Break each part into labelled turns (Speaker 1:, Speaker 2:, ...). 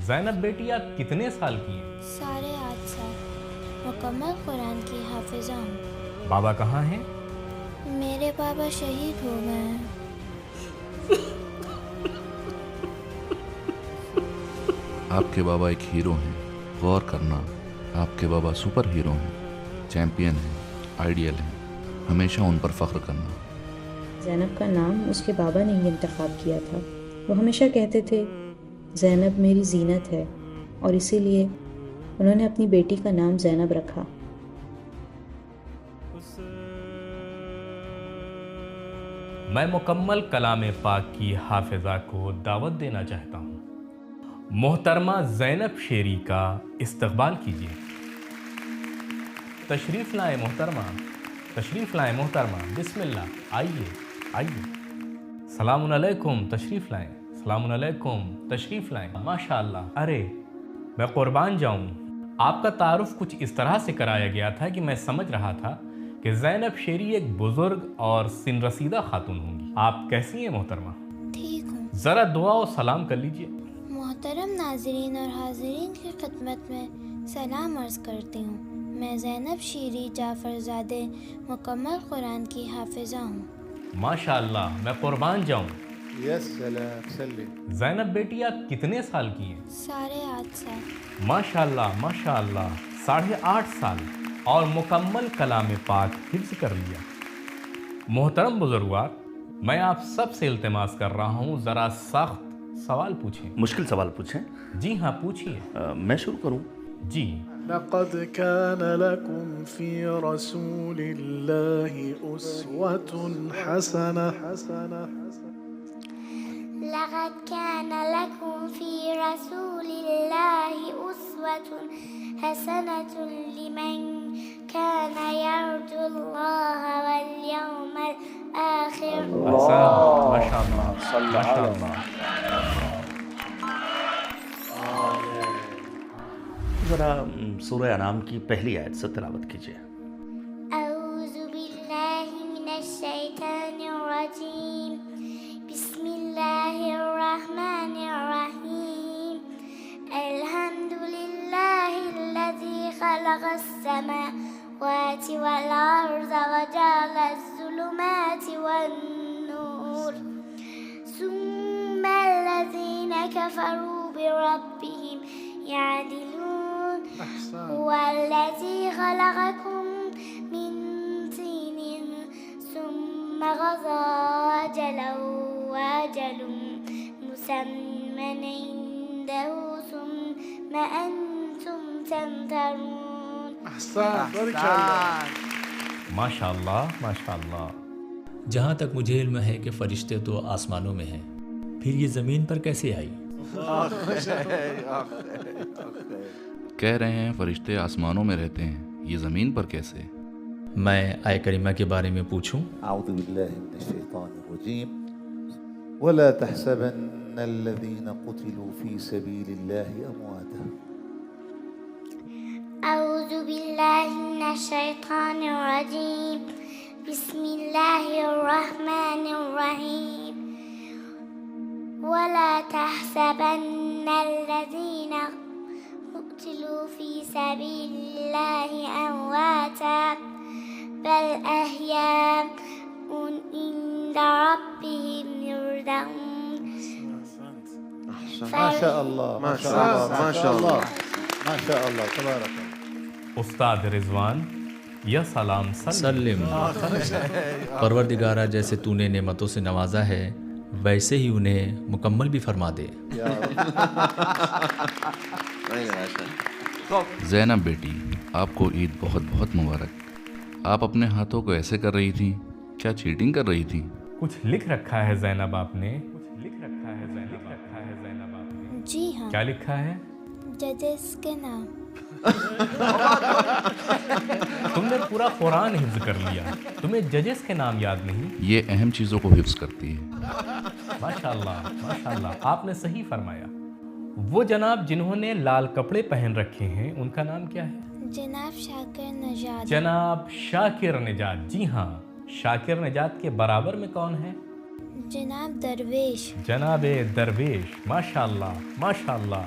Speaker 1: زینب بیٹی آپ کتنے سال کی ہیں؟
Speaker 2: 8.5 سال، مکمل قرآن کی حافظہ ہوں۔
Speaker 1: بابا کہاں ہیں؟
Speaker 2: میرے بابا شہید ہو گئے ہیں۔
Speaker 3: آپ کے بابا ایک ہیرو ہیں، غور کرنا، آپ کے بابا سپر ہیرو ہیں، چیمپئن ہیں، آئیڈیل ہیں، ہمیشہ ان پر فخر کرنا۔
Speaker 4: زینب کا نام اس کے بابا نے ہی انتخاب کیا تھا۔ وہ ہمیشہ کہتے تھے زینب میری زینت ہے، اور اسی لیے انہوں نے اپنی بیٹی کا نام زینب رکھا۔
Speaker 1: میں مکمل کلام پاک کی حافظہ کو دعوت دینا چاہتا ہوں۔ محترمہ زینب شیری کا استقبال کیجیے۔ تشریف لائیں محترمہ، تشریف لائیں محترمہ، بسم اللہ، آئیے آئیے۔ سلام علیکم، تشریف لائیں، سلام علیکم، تشریف لائیں۔ ماشاء اللہ، ارے میں قربان جاؤں، آپ کا تعارف کچھ اس طرح سے کرایا گیا تھا کہ میں سمجھ رہا تھا کہ زینب شیری ایک بزرگ اور سن رسیدہ خاتون ہوں گی۔ آپ کیسی ہیں محترمہ؟
Speaker 2: ٹھیک ہوں۔
Speaker 1: ذرا دعا و سلام کر لیجئے۔
Speaker 2: محترم ناظرین اور حاضرین کی خدمت میں سلام عرض کرتی ہوں۔ میں زینب شیری جعفر زادے مکمل قرآن کی حافظہ ہوں۔
Speaker 1: ماشاء اللہ، میں قربان جاؤں۔
Speaker 5: یا سلام، سلم۔
Speaker 1: زینب بیٹی آپ کتنے سال کی ہیں؟
Speaker 2: 8.5 سال۔
Speaker 1: ماشاء اللہ، ماشاء اللہ، 8.5 سال اور مکمل کلام پاک حفظ کر لیا۔ محترم بزرگوار، میں آپ سب سے التماس کر رہا ہوں ذرا سخت سوال پوچھیں۔
Speaker 6: مشکل سوال پوچھیں؟
Speaker 1: جی ہاں پوچھیے۔
Speaker 6: میں شروع کروں؟
Speaker 1: جی۔
Speaker 5: لقد كان لكم في رسول الله أسوة حسنة.
Speaker 7: لقد كان لكم في رسول الله أسوة حسنة لمن كان يرجو الله واليوم الآخر.
Speaker 1: احسن، ماشاء اللہ، ماشاء اللہ۔
Speaker 6: ذرا سورہ انعام کی پہلی آیت سے تلاوت کیجیے۔
Speaker 7: أعوذ بالله من الشيطان الرجيم. بسم الله الرحمن الرحيم. الحمد لله الذي خلق السماوات والأرض وجعل الظلمات والنور ثم الذين كفروا بربهم يعدلون. هو الذي خلقكم من طين ثم قضى أجله وأجل مسمى عنده ثم أنتم تمترون.
Speaker 5: أحسن، بارك الله.
Speaker 1: ماشاء اللہ، ماشاء اللہ۔
Speaker 8: جہاں تک مجھے علم ہے کہ فرشتے تو آسمانوں میں ہیں، پھر یہ زمین پر کیسے آئی؟
Speaker 3: کہہ رہے ہیں فرشتے آسمانوں میں رہتے ہیں، یہ زمین پر کیسے؟
Speaker 8: میں آیہ کریمہ کے بارے میں پوچھوں؟
Speaker 9: اعوذ باللہ من الشیطان الرجیم ولا تحسبن الذين قتلوا في سبيل الله امواتا.
Speaker 7: أعوذ بالله من الشيطان الرجيم. بسم الله الرحمن الرحيم. ولا تحسبن الذين قتلوا في سبيل الله أمواتا بل أحياء عند ربهم يرزقون.
Speaker 9: ما شاء الله، ما شاء الله، ما شاء الله، ما شاء الله، تبارك الله.
Speaker 1: استاد رضوان، یا سلام
Speaker 8: سلم۔ پروردگارہ جیسے تو نے نعمتوں سے نوازا ہے ویسے ہی انہیں مکمل بھی فرما دے۔
Speaker 3: زینب بیٹی، آپ کو عید بہت بہت مبارک۔ آپ اپنے ہاتھوں کو ایسے کر رہی تھی، کیا چیٹنگ کر رہی تھی؟
Speaker 1: کچھ لکھ رکھا ہے زینب آپ نے؟ کچھ لکھ رکھا ہے زینب آپ نے؟
Speaker 2: جی ہاں،
Speaker 1: کیا لکھا ہے؟
Speaker 2: ججز کے نام۔
Speaker 1: تم نے پورا قرآن حفظ کر لیا، تمہیں ججز کے نام یاد نہیں؟
Speaker 3: یہ اہم چیزوں کو حفظ کرتی ہے۔
Speaker 1: ماشاء اللہ، ماشاء اللہ، آپ نے صحیح فرمایا۔ وہ جناب جنہوں نے لال کپڑے پہن رکھے ہیں ان کا نام کیا ہے؟
Speaker 2: جناب شاکر نژاد۔
Speaker 1: جناب شاکر نژاد، جی ہاں۔ شاکر نژاد کے برابر میں کون ہے؟
Speaker 2: جناب درویش۔
Speaker 1: جناب درویش، ماشاء اللہ، ماشاء اللہ،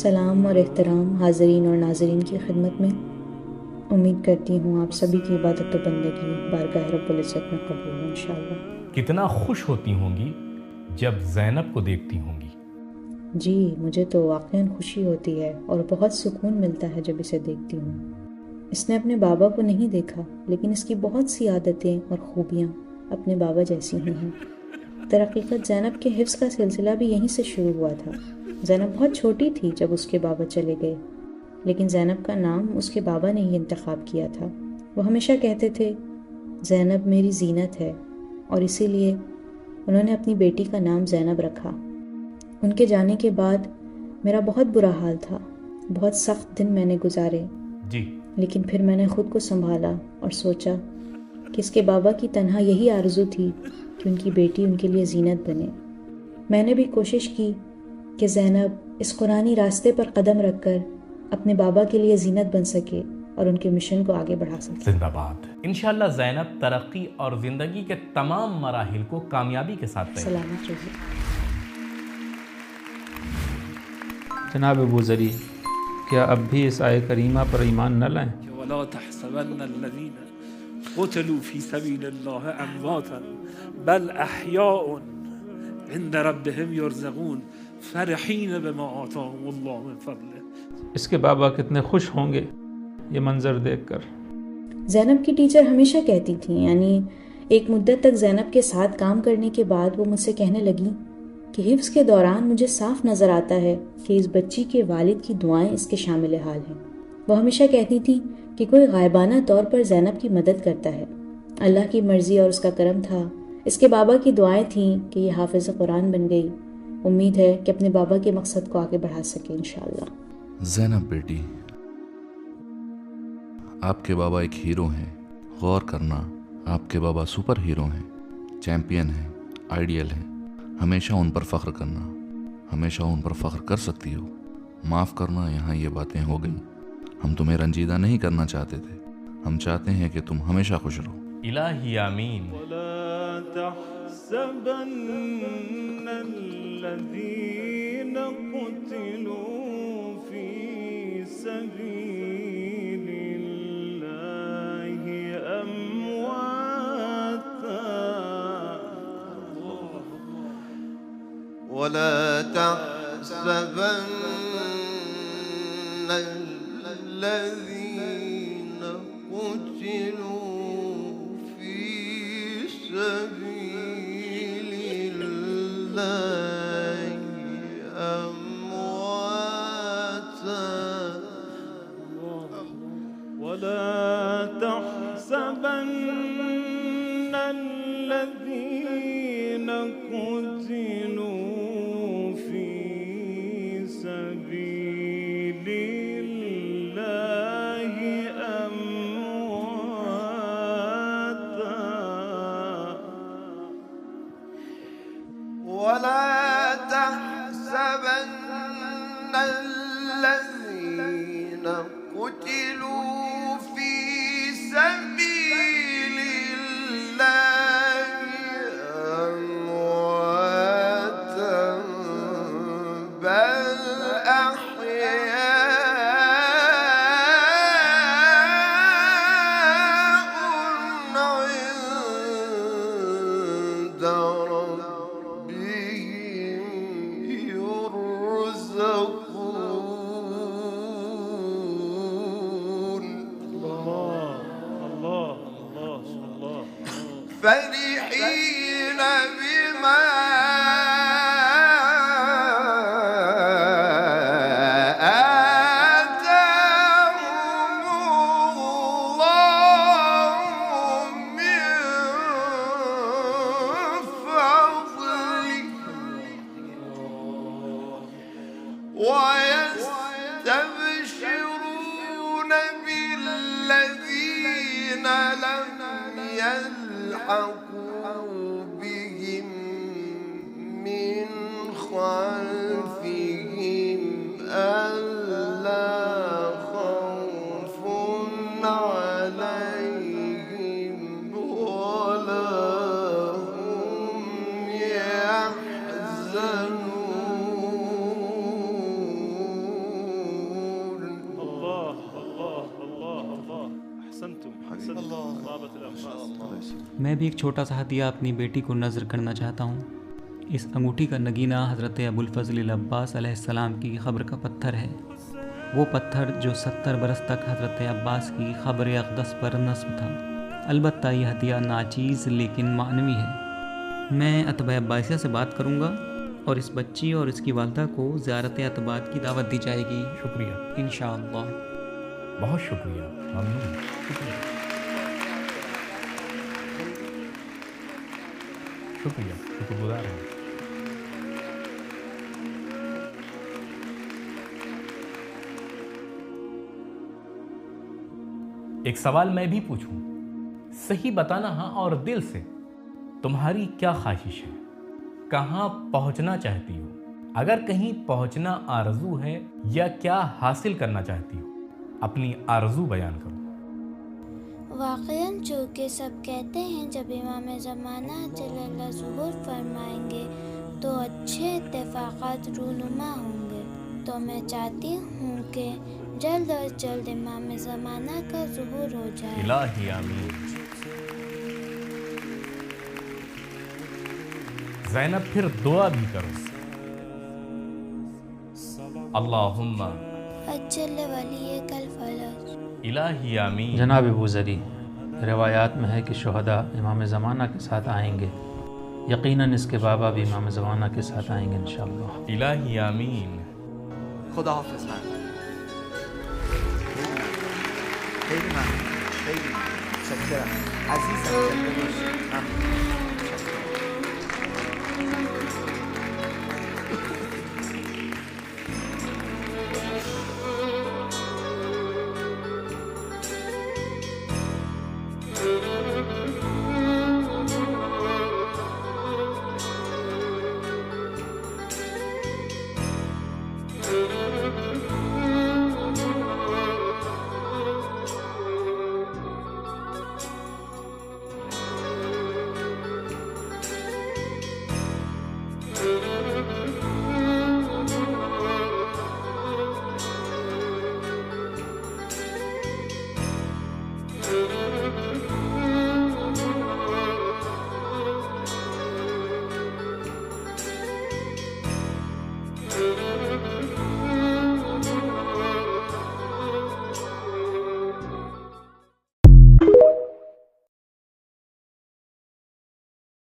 Speaker 4: سلام اور احترام حاضرین اور ناظرین کی خدمت میں۔ امید کرتی ہوں آپ سبھی کی عبادت و بندگی بارگاہ رب العزت میں قبول ہو انشاءاللہ۔
Speaker 1: کتنا خوش ہوتی ہوں گی جب زینب کو دیکھتی ہوں گی؟
Speaker 4: جی مجھے تو واقعاً خوشی ہوتی ہے اور بہت سکون ملتا ہے جب اسے دیکھتی ہوں۔ اس نے اپنے بابا کو نہیں دیکھا لیکن اس کی بہت سی عادتیں اور خوبیاں اپنے بابا جیسی ہی ہیں۔ درحقیقت زینب کے حفظ کا سلسلہ بھی یہیں سے شروع ہوا تھا۔ زینب بہت چھوٹی تھی جب اس کے بابا چلے گئے، لیکن زینب کا نام اس کے بابا نے ہی انتخاب کیا تھا۔ وہ ہمیشہ کہتے تھے زینب میری زینت ہے، اور اسی لیے انہوں نے اپنی بیٹی کا نام زینب رکھا۔ ان کے جانے کے بعد میرا بہت برا حال تھا، بہت سخت دن میں نے گزارے،
Speaker 1: جی
Speaker 4: لیکن پھر میں نے خود کو سنبھالا اور سوچا کہ اس کے بابا کی تنہا یہی آرزو تھی کہ ان کی بیٹی ان کے لیے زینت بنے۔ میں نے بھی کوشش کی کہ زینب اس قرآنی راستے پر قدم رکھ کر اپنے بابا کے لیے زینت بن سکے اور ان کے مشن کو آگے بڑھا سکے۔
Speaker 1: زندہ باد۔ انشاءاللہ زینب ترقی اور زندگی کے تمام مراحل کو کامیابی کے ساتھ طے۔
Speaker 4: سلامت رہیے۔
Speaker 10: جناب ابو ذری، کیا اب بھی اس آیہ کریمہ پر ایمان نہ لائیں؟
Speaker 11: ولا تحسبن الذين قتلوا في سبيل الله امواتا بل احياء عند ربهم يرزقون فرحين بما آتاهم الله من فضله۔
Speaker 10: اس کے بابا کتنے خوش ہوں گے یہ منظر دیکھ کر۔
Speaker 4: زینب کی ٹیچر ہمیشہ کہتی تھیں، یعنی ایک مدت تک زینب کے ساتھ کام کرنے کے بعد وہ مجھ سے کہنے لگی کہ حفظ کے دوران مجھے صاف نظر آتا ہے کہ اس بچی کے والد کی دعائیں اس کے شامل حال ہیں۔ وہ ہمیشہ کہتی تھیں کہ کوئی غائبانہ طور پر زینب کی مدد کرتا ہے۔ اللہ کی مرضی اور اس کا کرم تھا، اس کے بابا کی دعائیں تھیں کہ یہ حافظ قرآن بن گئی۔ امید ہے کہ اپنے بابا کے مقصد کو آگے بڑھا سکے انشاءاللہ۔
Speaker 3: زینب بیٹی، آپ کے بابا ایک ہیرو ہیں، غور کرنا، آپ کے بابا سپر ہیرو ہیں، چیمپئن ہیں، آئیڈیل ہیں۔ ہمیشہ ان پر فخر کرنا، ہمیشہ ان پر فخر کر سکتی ہو۔ معاف کرنا، یہاں یہ باتیں ہو گئیں، ہم تمہیں رنجیدہ نہیں کرنا چاہتے تھے، ہم چاہتے ہیں کہ تم ہمیشہ خوش رہو۔
Speaker 1: الہی آمین۔
Speaker 12: ولا تحسبن الذين قتلوا في سبيل الله أمواتا
Speaker 13: ولا تحسبن الذين قتلوا في سبيل الله أمواتا
Speaker 12: ولا تحسبن الذين قتلوا في سبيل الله أمواتا
Speaker 13: ولا تحسبن الذين قتلوا في سبيل الله أمواتا بل أحياء عند ربهم يرزقون فرحين بما آتاهم الله من فضله ويستبشرون بالذين لم يلحقوا بهم من خلفهم ألا خوف عليهم ولا هم يحزنون
Speaker 14: میں بھی ایک چھوٹا سا ہدیہ اپنی بیٹی کو نذر کرنا چاہتا ہوں. اس انگوٹھی کا نگینہ حضرت ابوالفضل العباس علیہ السلام کی قبر کا پتھر ہے. وہ پتھر جو 70 برس تک حضرت عباس کی قبر اقدس پر نصب تھا. البتہ یہ ہدیہ ناچیز لیکن معنوی ہے. میں اتباع عباسیہ سے بات کروں گا اور اس بچی اور اس کی والدہ کو زیارت اتباعت کی دعوت دی جائے گی.
Speaker 1: شکریہ.
Speaker 14: انشاءاللہ.
Speaker 1: بہت شکریہ. ممنون. شکریہ. شکر گزار ہیں. ایک سوال میں بھی پوچھوں. صحیح بتانا ہاں اور دل سے. تمہاری کیا خواہش ہے؟ کہاں پہنچنا چاہتی ہو؟ اگر کہیں پہنچنا آرزو ہے یا کیا حاصل کرنا چاہتی ہو؟ اپنی آرزو بیان کرو.
Speaker 2: واقعاً چونکہ سب کہتے ہیں جب امام زمانہ جل اللہ ظہور فرمائیں گے تو اچھے اتفاقات رونما ہوں گے، تو میں چاہتی ہوں کہ جلد از جلد امام زمانہ کا ظہور ہو جائے.
Speaker 1: الہی آمین. زینب پھر دعا بھی کرو. اللہم
Speaker 2: اجل ولیک الفرج.
Speaker 1: الہی آمین.
Speaker 10: جناب ابو ذری، روایات میں ہے کہ شہداء امام زمانہ کے ساتھ آئیں گے. یقیناً اس کے بابا بھی امام زمانہ کے ساتھ آئیں گے انشاءاللہ.
Speaker 1: الہی آمین.
Speaker 15: خدا حافظ. خیلی ممنون. خیلی متشکرم عزیزم.